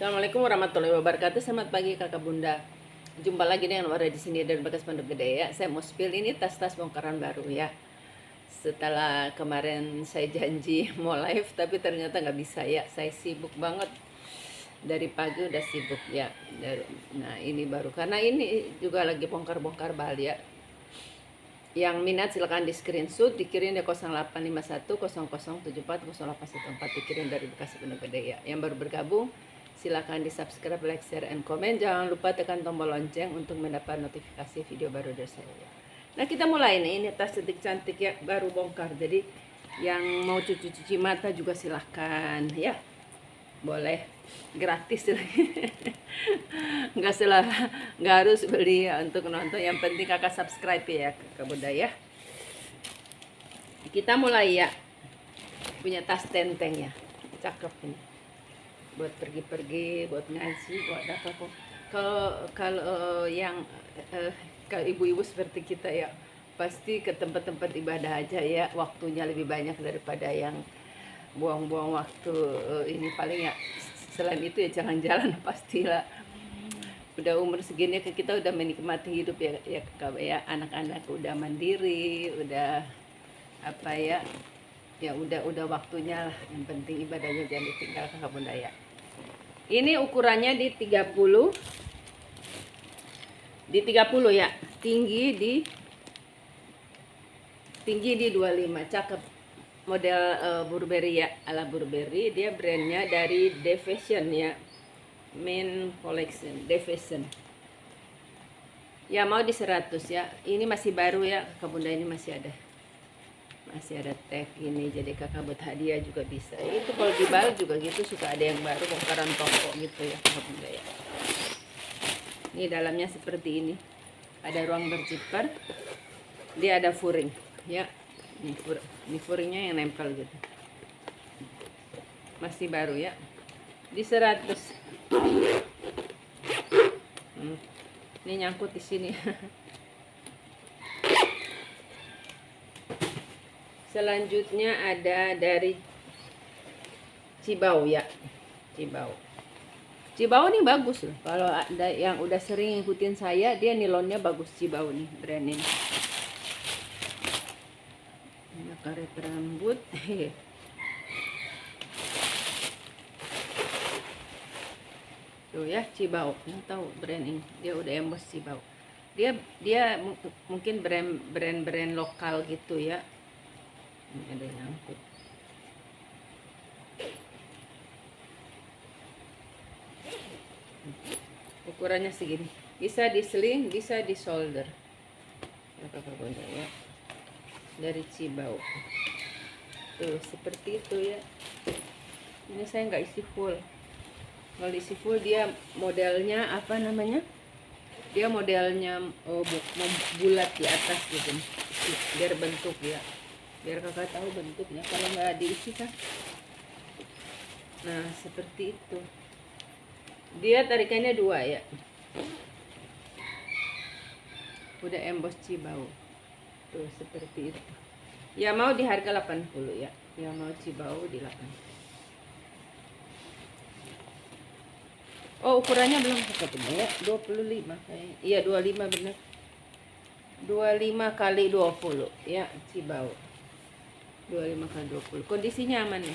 Assalamualaikum warahmatullahi wabarakatuh. Selamat pagi kakak bunda. Jumpa lagi dengan Wara di sini dari Bagas Pondok Gede ya. Saya mau spill ini tas-tas bongkaran baru ya. Setelah kemarin saya janji mau live tapi ternyata nggak bisa ya. Saya sibuk banget dari pagi udah sibuk ya. Nah ini baru karena ini juga lagi bongkar-bongkar bal ya. Yang minat silakan di screenshot, dikirim di 0851 0074 0814 dikirim dari Bekasi Pondok Gede ya. Yang baru bergabung silakan di subscribe, like, share, and comment. Jangan lupa tekan tombol lonceng untuk mendapat notifikasi video baru dari saya ya. Nah kita mulai nih, ini tas cantik ya, baru bongkar. Jadi yang mau cuci mata juga silahkan ya, boleh gratis lagi. nggak harus beli ya untuk nonton. Yang penting kakak subscribe ya kakak bunda ya. Kita mulai ya, punya tas tenteng ya, cakep ini buat pergi-pergi, buat ngaji, buat apa kok. Kalau yang kalau ibu-ibu seperti kita ya pasti ke tempat-tempat ibadah aja ya, waktunya lebih banyak daripada yang buang-buang waktu ini paling ya. Selain itu ya jangan jalan pastilah. Udah umur segini kita udah menikmati hidup ya ya anak-anak udah mandiri, udah apa ya, ya udah waktunya lah. Yang penting ibadahnya jangan ditinggal kakak bunda ya. Ini ukurannya di 30 ya, tinggi di 25, cakep. Model Burberry ya, ala Burberry. Dia brandnya dari The Fashion ya, main collection The Fashion ya. Mau di 100 ya, ini masih baru ya kakak bunda, ini masih ada tag ini, jadi kakak buat hadiah juga bisa. Itu kalau di Bali juga gitu, suka ada yang baru bongkaran toko gitu ya kakak bunda ya. Ini dalamnya seperti ini, ada ruang berzipper, dia ada furing ya. Ini furingnya yang nempel gitu, masih baru ya, di 100. Ini nyangkut di sini. Selanjutnya ada dari Cibao ya. Cibao nih bagus loh. Kalau ada yang udah sering ngikutin saya, dia nilonnya bagus. Cibao nih brand ini. Ini karet rambut. Tuh ya, Cibao. Nggak tahu brand ini. Dia udah emboss Cibao. Dia mungkin brand lokal gitu ya. Ini ada yang nyangkut. Ukurannya segini, bisa di sling, bisa di shoulder ya, dari Cibao. Tuh seperti itu ya. Ini saya nggak isi full. Kalau isi full dia modelnya apa namanya, dia modelnya bulat di atas gitu, biar bentuk ya, biar kakak tahu bentuknya kalau nggak diisi kan. Nah seperti itu, dia tarikannya 2 ya, udah emboss Cibao. Tuh seperti itu ya. Mau di harga 80 ya, yang mau Cibao di 80. Oh ukurannya belum kakak ya, 25 kayaknya. Iya 25 bener, 25 kali 20 ya, Cibao 25 kali 20. Kondisinya aman ya,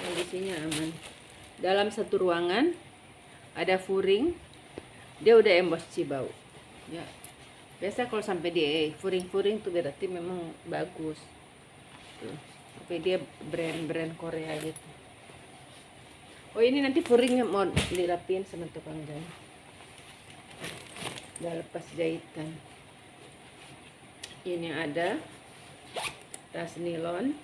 kondisinya aman. Dalam satu ruangan, ada furing, dia udah emboss Cibao ya. Biasa kalau sampai di furing tuh berarti memang bagus tuh. Tapi dia brand Korea gitu. Oh ini nanti furingnya mau dirapin sama tukang jahit, udah lepas jahitan. Ini ada tas nilon,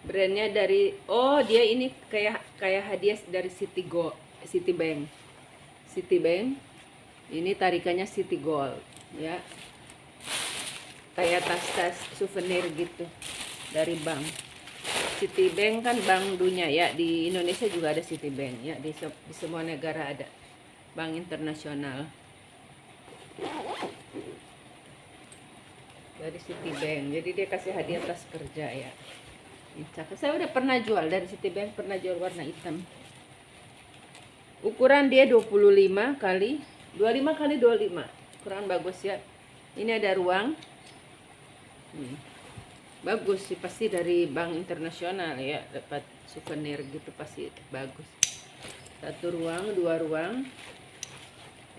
brandnya dari, oh dia ini kayak hadiah dari Citibank. Ini tarikannya City Gold ya, kayak tas-tas souvenir gitu dari bank. Citibank kan bank dunia ya, di Indonesia juga ada Citibank ya, di semua negara ada bank internasional dari Citibank. Jadi dia kasih hadiah tas kerja ya. Ini cakep. Saya udah pernah jual dari Citibank, pernah jual warna hitam. Ukuran dia 25 kali 25. Ukuran bagus ya. Ini ada ruang. Bagus sih, pasti dari bank internasional ya, dapat souvenir gitu pasti bagus. 1 ruang, 2 ruang,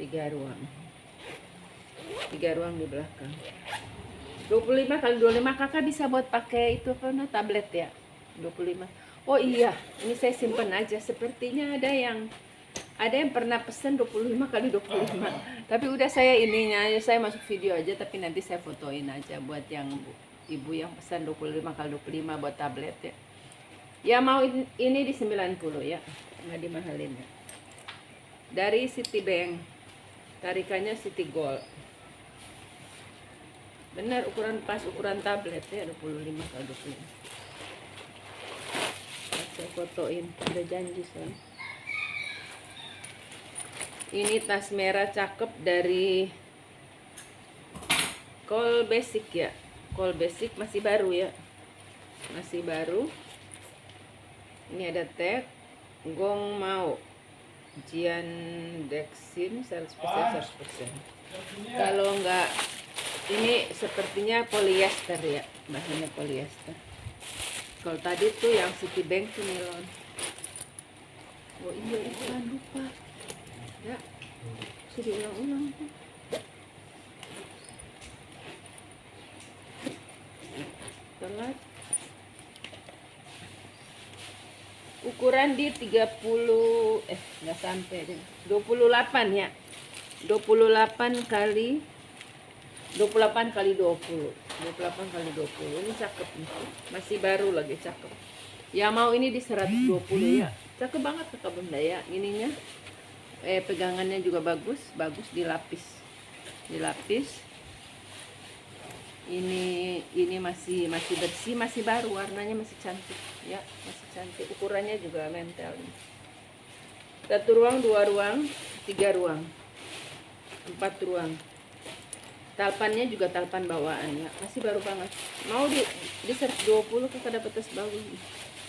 3 ruang. 3 ruang di belakang. 25 kali 25 kakak bisa buat pakai itu apa tablet ya. 25. Oh iya, ini saya simpen aja. Sepertinya ada yang pernah pesen 25 kali 25. Tapi udah saya ininya, saya masuk video aja, tapi nanti saya fotoin aja buat yang ibu yang pesan 25 kali 25 buat tablet ya. Ya mau ini di 90 ya, nggak dimahalin ya. Dari Citibank, tarikannya Citigold. Benar ukuran pas, ukuran tablet ya, 25 kali 25. Saya fotoin, udah janji soalnya. Ini tas merah cakep dari Cole Basic ya. Cole Basic masih baru ya. Masih baru. Ini ada tag Gong Mao Jian Dexin 100%. Kalau enggak, ini sepertinya polyester ya, bahannya polyester. Kalau tadi tuh yang Citibank tuh nilon. Oh iya, jangan lupa ya, sudah ulang-ulang tuh. Telat. Ukuran di 30 nggak sampai deh, 28 ya, 28 kali 20. Ini cakep nih, masih baru lagi, cakep ya. Mau ini di 120 ya, cakep banget kakak bunda ya. Ininya pegangannya juga bagus dilapis. Ini masih bersih, masih baru, warnanya masih cantik ya, masih cantik. Ukurannya juga mentel. 1 ruang, 2 ruang, 3 ruang, 4 ruang. Talpannya juga talpan bawaan ya, masih baru banget. Mau di 120 kakak dapat tas bagus.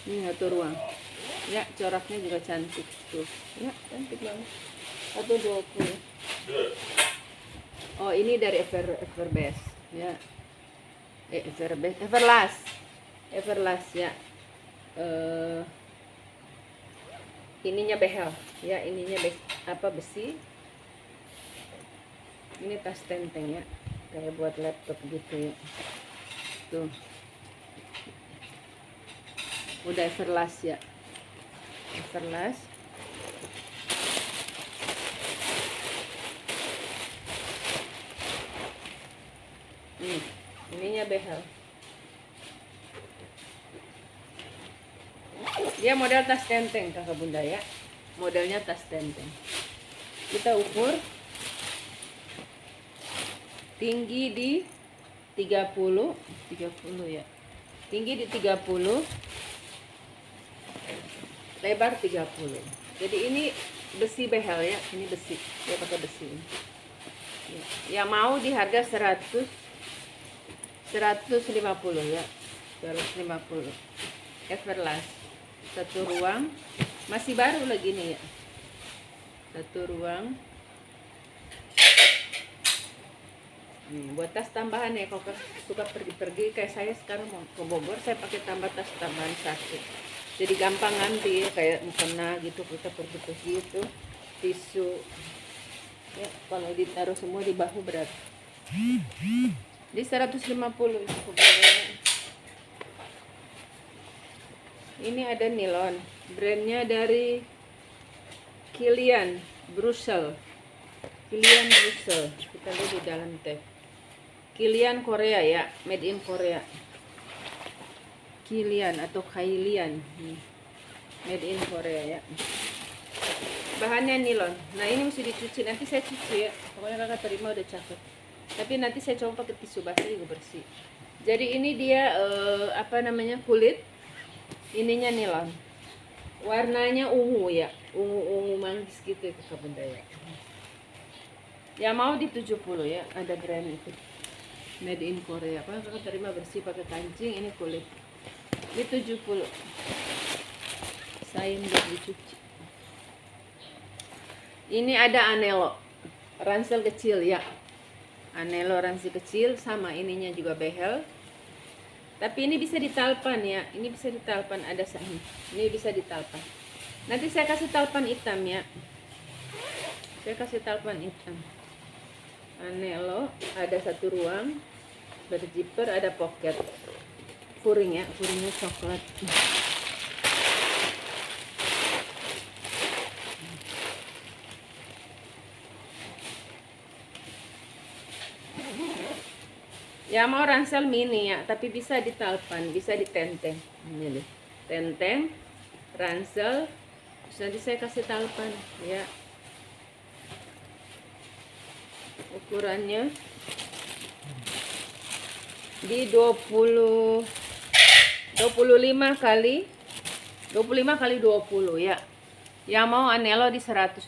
Ini 1 ruang ya, coraknya juga cantik tuh ya, cantik banget. 120. Oh ini dari Everbest ya, Everlast ya. Ininya behel ya, ininya besi. Ini tas tenteng ya, kayak buat laptop gitu ya. Tuh udah Everlast ya, Everlast. Ininya behel. Dia model tas tenteng kakak bunda ya, modelnya tas tenteng. Kita ukur tinggi di 30 ya, tinggi di 30, lebar 30. Jadi ini besi behel ya, ini besi, dia pakai besi ini. Ya mau di harga 150 ya, 150. Everlast. 1 ruang, masih baru lagi nih ya. 1 ruang. Buat tas tambahan ya, kalau suka pergi-pergi kayak saya sekarang mau ke Bogor, saya pakai tas tambahan 1. Jadi gampang ngambil, kayak mukena gitu, kita pergi-pergi itu, tisu. Ya, kalau ditaruh semua di bahu berat. Di 150 itu. Ini ada nilon, brandnya dari Kilian Brussels. Kita lihat di dalam tag. Kilian Korea ya, made in Korea. Kilian atau Kailian, made in Korea ya. Bahannya nilon. Nah ini mesti dicuci, nanti saya cuci ya. Pokoknya kakak terima udah cakep. Tapi nanti saya coba pakai tisu basah juga bersih. Jadi ini dia kulit. Ininya nilon. Warnanya ungu ya, ungu manggis gitu ya kakak bunda ya. Ya mau di 70 ya, ada brand itu, made in Korea. Kakak terima bersih pakai kancing. Ini kulit Di 70. Sayang buat dicuci. Ini ada anelo ransel kecil ya. Anelo ransel kecil sama ininya juga behel. Tapi ini bisa ditalpan ya. Ini bisa ditalpan, ada sahih. Ini bisa ditalpan. Nanti saya kasih talpan hitam ya. Saya kasih talpan hitam. Anelo ada 1 ruang, berzipper, ada pocket. Furing ya, furingnya coklat. Ya mau ransel mini ya, tapi bisa ditalpan, bisa ditenteng. Ini deh, tenteng, ransel. Terus nanti saya kasih talpan ya. Ukurannya di 25 kali 20 ya. Yang mau anelo di 120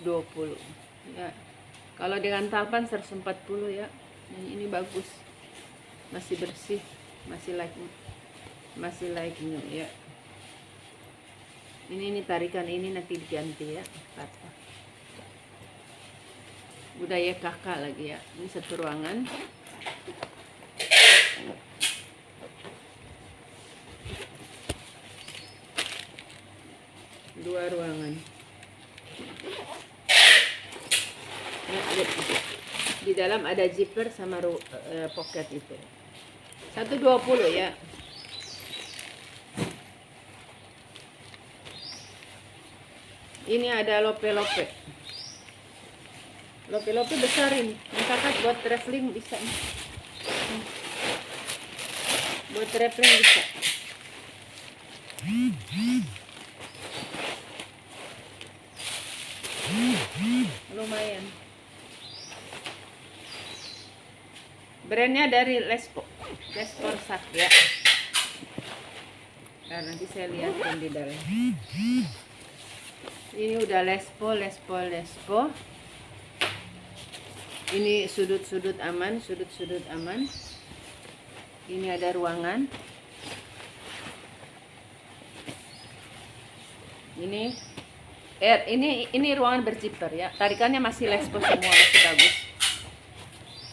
ya. Kalau dengan talpan 140 ya. Ini bagus. Masih bersih, masih like new ya. Ini tarikan ini nanti diganti ya. Apa? Budaya kakak lagi ya. Ini 1 ruangan. Dua ruangan. Di dalam ada zipper sama pocket itu. 120 ya. Ini ada lope-lope. Lope-lope besarin. Kakak buat traveling bisa. Buat traveling bisa. Lumayan. Brandnya dari Lespo Sak ya. Nah, nanti saya lihatkan di dalam. Ini udah Lespo. Ini sudut-sudut aman. Ini ada ruangan. Ini ruangan berzipper ya. Tarikannya masih Lespo semua, masih bagus.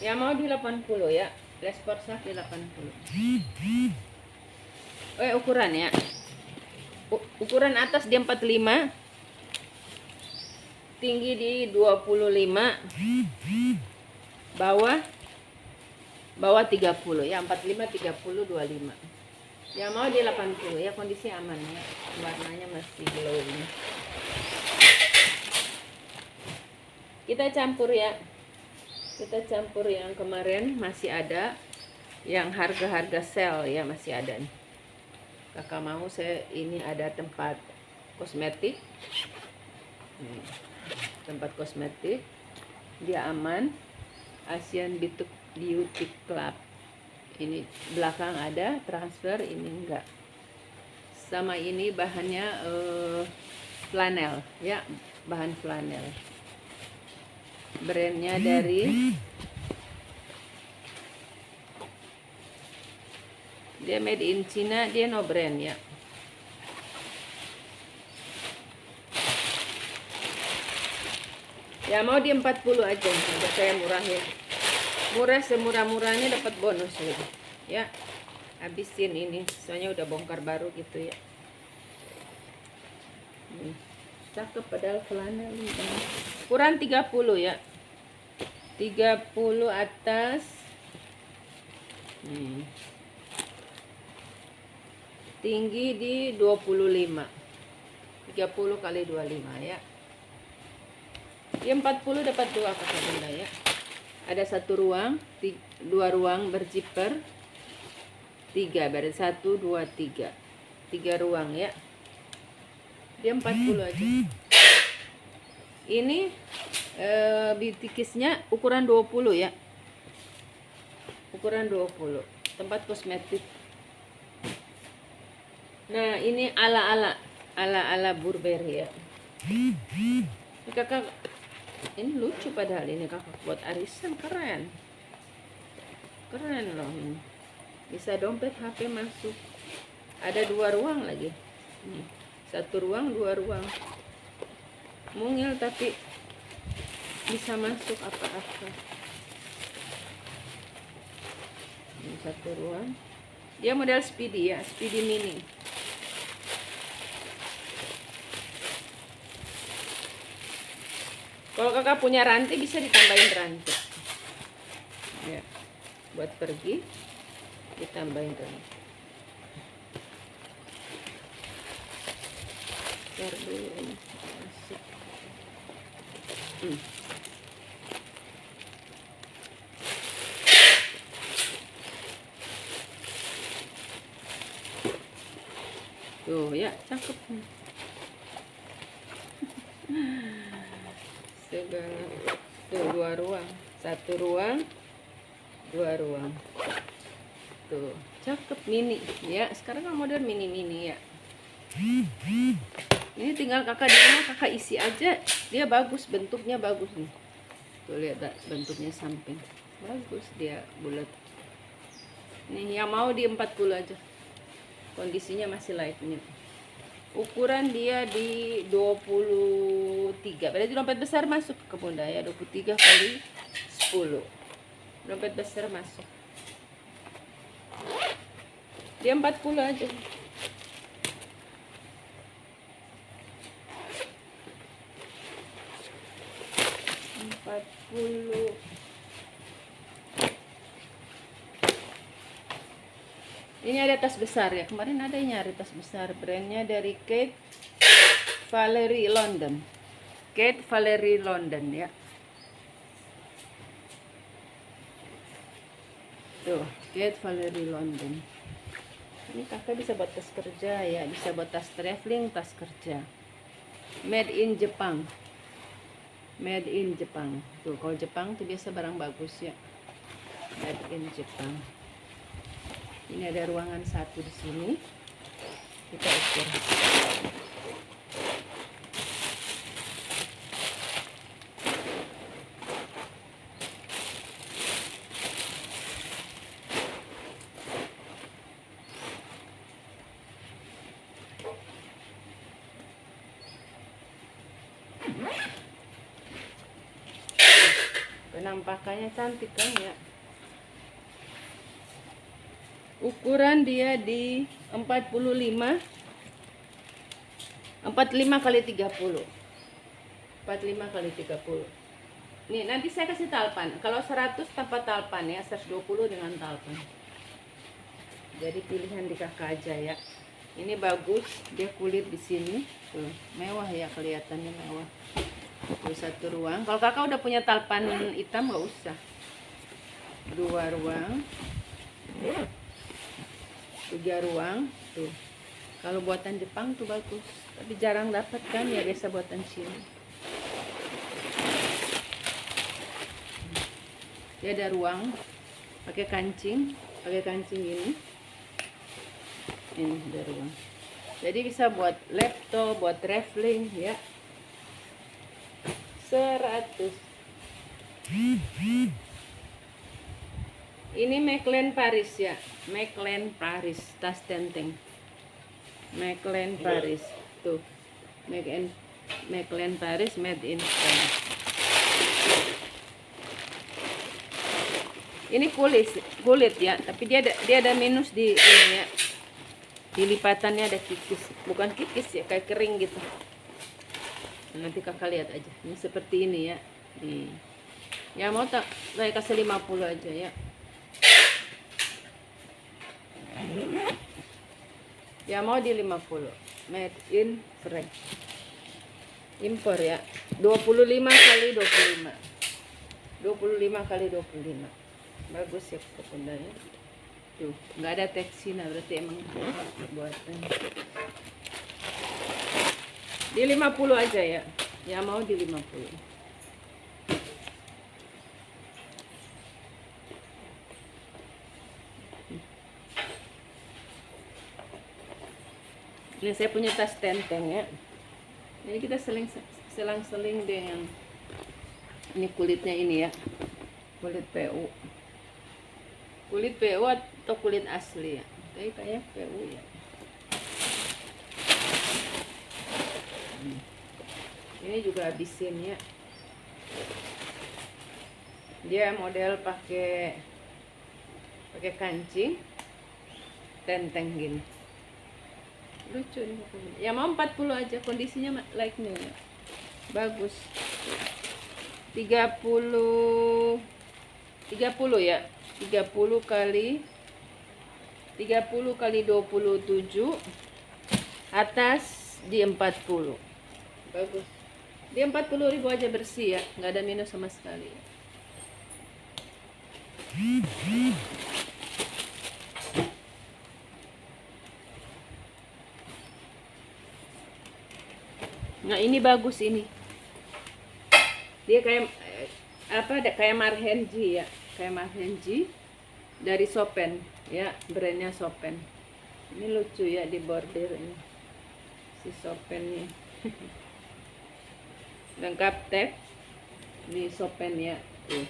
Ya mau di 80 ya. Lespo Sak di 80. Ukuran ya. Ukuran atas di 45. Tinggi di 25. Bawah 30 ya. 45 30 25. Ya mau di 80 ya, kondisi aman ya. Warnanya masih glowing. Kita campur ya. Yang kemarin masih ada, yang harga sale ya masih ada nih. Kakak mau ini ada tempat kosmetik. Tempat kosmetik. Dia aman. Asian Beauty Club. Ini belakang ada transfer, ini enggak. Sama ini bahannya flanel ya, bahan flanel. Brandnya dari dia made in China, dia no brand ya. Ya mau di 40 aja, udah saya murahin. Murah, semurah-murahnya dapat bonus lagi ya. Habisin ini, soalnya udah bongkar baru gitu ya. Cakep padahal flanel ini. Ukuran 30 ya. 30 atas. Tinggi di 25. 30 kali 25 ya. Di 40 dapat 2 kakak bunda ya. Ada 1 ruang, 2 ruang berzipper. 3 berarti 1 2 3. 3 ruang ya. Dia 40 aja. Ini beauty kissnya ukuran 20 ya. Ukuran 20. Tempat kosmetik. Nah, ini ala Burberry ya. Ini kakak, ini lucu padahal ini kakak buat arisan, keren loh ini. Bisa dompet, HP masuk. Ada 2 ruang lagi. 1 ruang, 2 ruang. Mungil tapi bisa masuk apa-apa. Ini 1 ruang. Dia model Speedy ya, Speedy Mini. Kalau kakak punya rantai bisa ditambahin rantai. Ya, buat pergi ditambahin rantai. Ntar dulu ini masuk. Tuh ya, cakep. Segala tuh 2 ruang, 1 ruang, 2 ruang. Tuh, cakep mini ya. Sekarang kan model mini-mini ya. Ini tinggal kakak di rumah kakak isi aja, dia bagus, bentuknya bagus nih. Tuh lihat bentuknya samping, bagus dia bulat. Nih yang mau di 40 aja, kondisinya masih lightnya. Ukuran dia di 23, berarti dompet besar masuk ke bunda ya. 23 kali 10, dompet besar masuk. Dia 40 aja. 40. Ini ada tas besar ya, kemarin ada yang nyari tas besar, brandnya dari Kate Valerie London. Kate Valerie London ya. Tuh, Kate Valerie London. Ini kakak bisa buat tas kerja ya, bisa buat tas traveling, tas kerja. Made in Jepang. Made in Jepang. Tuh, kalau Jepang tuh biasa barang bagus ya. Made in Jepang. Ini ada ruangan 1 di sini. Kita ukur. Penampakannya cantik kan ya. Ukuran dia di 45 kali 30. 45 kali 30. Nih, nanti saya kasih talpan. Kalau 100 tanpa talpan ya, 120 dengan talpan. Jadi pilihan di kakak aja ya. Ini bagus, dia kulit di sini. Tuh, mewah ya, kelihatannya mewah. Tuh 1 ruang. Kalau kakak udah punya talpan hitam nggak usah. 2 ruang. 3 ruang. Tuh. Kalau buatan Jepang tuh bagus, tapi jarang dapat kan ya, biasa buatan sini. Dia ada ruang pakai kancing ini. Ini ada ruang. Jadi bisa buat laptop, buat traveling ya. 100. Ini McLaren Paris ya, McLaren Paris, tas tenteng. McLaren Paris, tuh, McLaren Paris made in France. Ini kulit ya, tapi dia ada minus di ini ya. Di lipatannya ada kikis, bukan kikis ya, kayak kering gitu. Nanti kakak lihat aja, ini seperti ini ya. Nih. Ya mau tak, saya kasih 50 aja ya. Ya mau di 50, made in France, impor ya. 25 kali 25, 25 kali 25, bagus ya bundanya. Tuh nggak ada teksina, berarti emang buatan. Di 50 aja ya, ya mau di 50. Ini saya punya tas tenteng ya. Ini kita selang-seling dengan ini kulitnya ini ya. Kulit PU. Kulit PU atau kulit asli ya. Tapi kayak PU ya. Ini juga habisin ya. Dia model pakai kancing tenteng gini, lucu nih. Ya mau 40 aja, kondisinya like new ya, bagus. 30 ya, 30 kali 27, atas di 40, bagus. Dia 40.000 aja, bersih ya, nggak ada minus sama sekali. Nah ini bagus ini. Dia kayak kayak Marhenji ya, kayak Marhenji dari Sopen ya, brandnya Sopen. Ini lucu ya di bordir ini si Sopennya. Lengkap tag di Sopen ya tuh.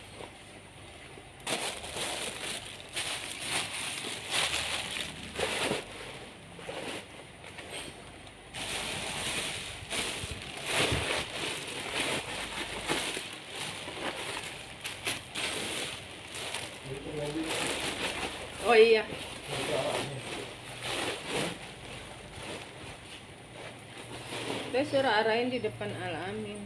Oh iya. Saya suruh arahin di depan Al-Amin.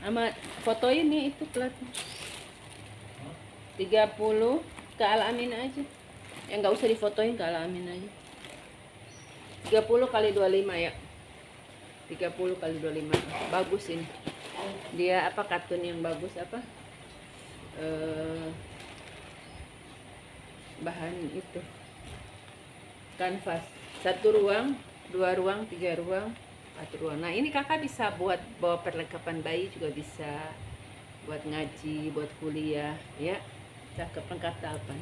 Sama foto ini itu platnya 30 ke Al-Amin aja. Ya nggak usah difotoin, ke Al-Amin aja. 30 kali 25 ya. 30 kali 25. Bagus ini. Dia apa, kartun yang bagus apa? Bahan itu kanvas, 1 ruang, 2 ruang, 3 ruang, 4 ruang. Nah ini kakak bisa buat bawa perlengkapan bayi, juga bisa buat ngaji, buat kuliah ya. Cakep, lengkap 8.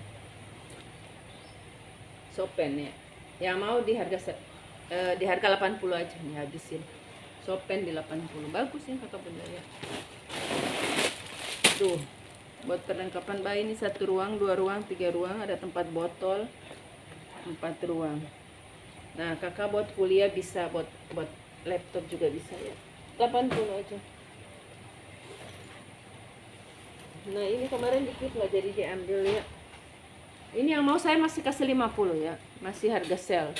Sopen ya. Yang mau di harga 80 aja nih, habisin. Sopen di 80, bagus ya kakak bunda ya. Tuh buat perlengkapan bayi ini, 1 ruang, 2 ruang, 3 ruang, ada tempat botol, 4 ruang. Nah kakak buat kuliah bisa, buat laptop juga bisa ya, 80 aja. Nah ini kemarin dikit nggak jadi diambil ya. Ini yang mau saya masih kasih 50 ya, masih harga sale.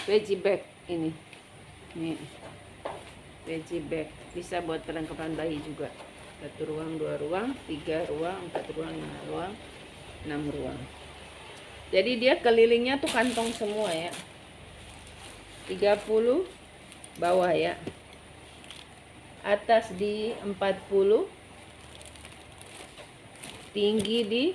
Veggie bag ini nih, veggie bag bisa buat perlengkapan bayi juga. 1 ruang, 2 ruang, 3 ruang, 4 ruang, 5 ruang, 6 ruang. Jadi dia kelilingnya tuh kantong semua ya. 30 bawah ya, atas di 40, tinggi di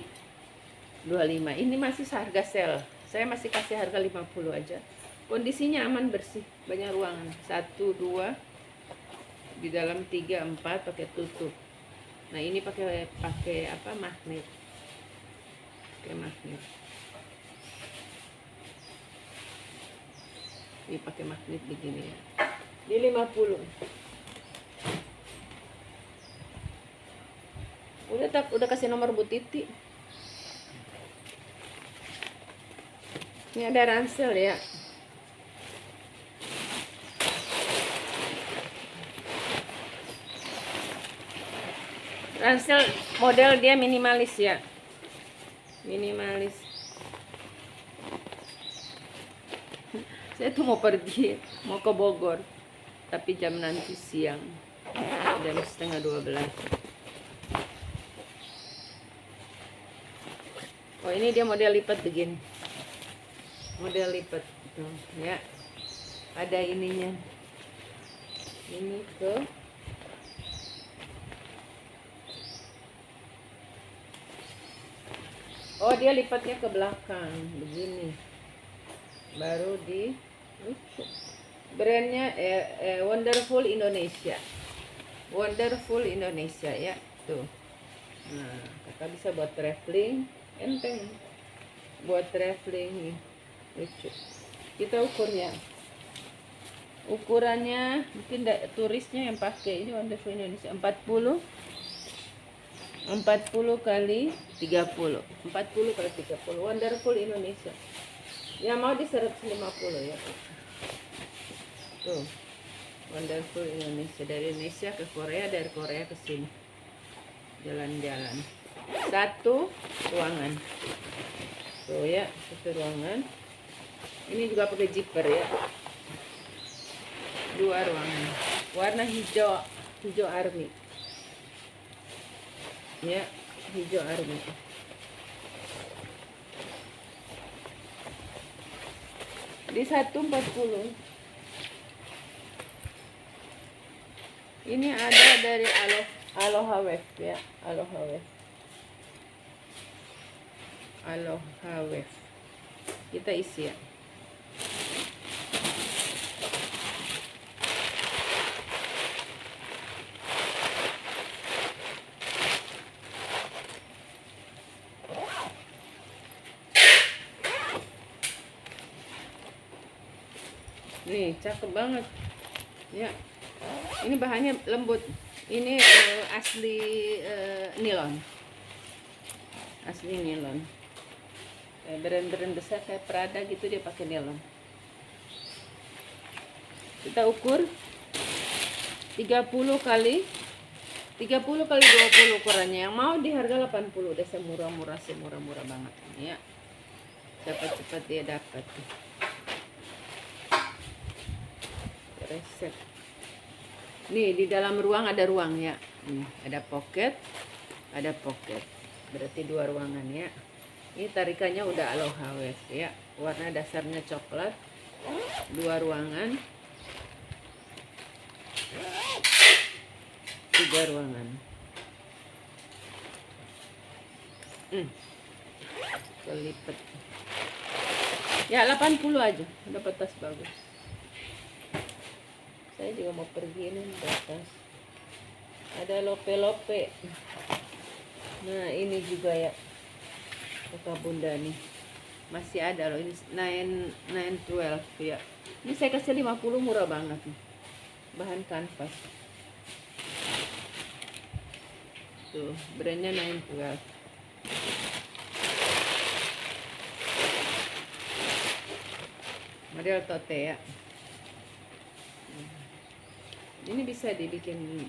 25. Ini masih harga sale, saya masih kasih harga 50 aja. Kondisinya aman, bersih, banyak ruangan, 1, 2 di dalam, 3, 4 pakai tutup. Nah ini pakai apa, magnet, pakai magnet. Ini pakai magnet begini ya, di 50. Udah kasih nomor Bu Titi. Ini ada ransel ya. Ransel model dia minimalis ya, minimalis. Saya tuh mau pergi, mau ke Bogor, tapi jam nanti siang, jam setengah 12. Oh ini dia model lipat begini, model lipat tuh ya, ada ininya, ini ke oh dia lipatnya ke belakang begini, baru di brandnya Wonderful Indonesia, Wonderful Indonesia ya tuh. Nah kakak bisa buat traveling, enteng buat traveling nih, lucu. Kita ukurnya, ukurannya mungkin turisnya yang pakai ini Wonderful Indonesia, 40 40 kali 30. 40 kali 30. Wonderful Indonesia. Ya mau di 150 ya. Tuh. Wonderful Indonesia, dari Indonesia ke Korea, dari Korea ke sini. Jalan-jalan. Satu ruangan. Tuh ya, satu ruangan. Ini juga pakai zipper ya. Dua ruangan. Warna hijau, hijau army. Ya, hijau army. Di 140. Ini ada dari Aloha Wave ya, Aloha Wave. Aloha Wave. Kita isi ya. Nih, cakep banget. Ya. Ini bahannya lembut. Ini asli nilon. Asli nilon. Brand-brand besar kayak Prada gitu dia pakai nilon. Kita ukur 30 kali 20 ukurannya. Yang mau di harga 80, udah semurah-murah banget ini ya. Cepat-cepat dia dapat. Resep. Nih di dalam ruang ada ruang ya. Nih ada pocket, berarti dua ruangan ya. Ini tarikannya udah Aloha Wave ya. Warna dasarnya coklat. Dua ruangan. 3 ruangan. Kelipet. Ya 80 aja. Dapat tas bagus. Saya juga mau pergi ini tas. Ada lope-lope. Nah ini juga ya. Kakak bunda nih. Masih ada loh. Ini 912 ya. Ini saya kasih 50, murah banget nih. Bahan kanvas. Tuh, brandnya 912. Model tote ya. Ini bisa dibikin.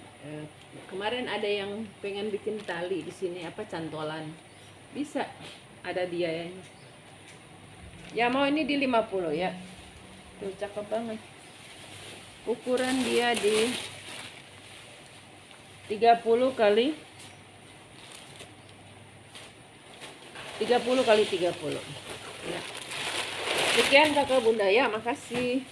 Kemarin ada yang pengen bikin tali di sini apa cantolan. Bisa. Ada dia ya. Ya mau ini di 50 ya. Tuh cakep banget. Ukuran dia di 30 kali 30. Ya. Sekian kakak bunda ya, makasih.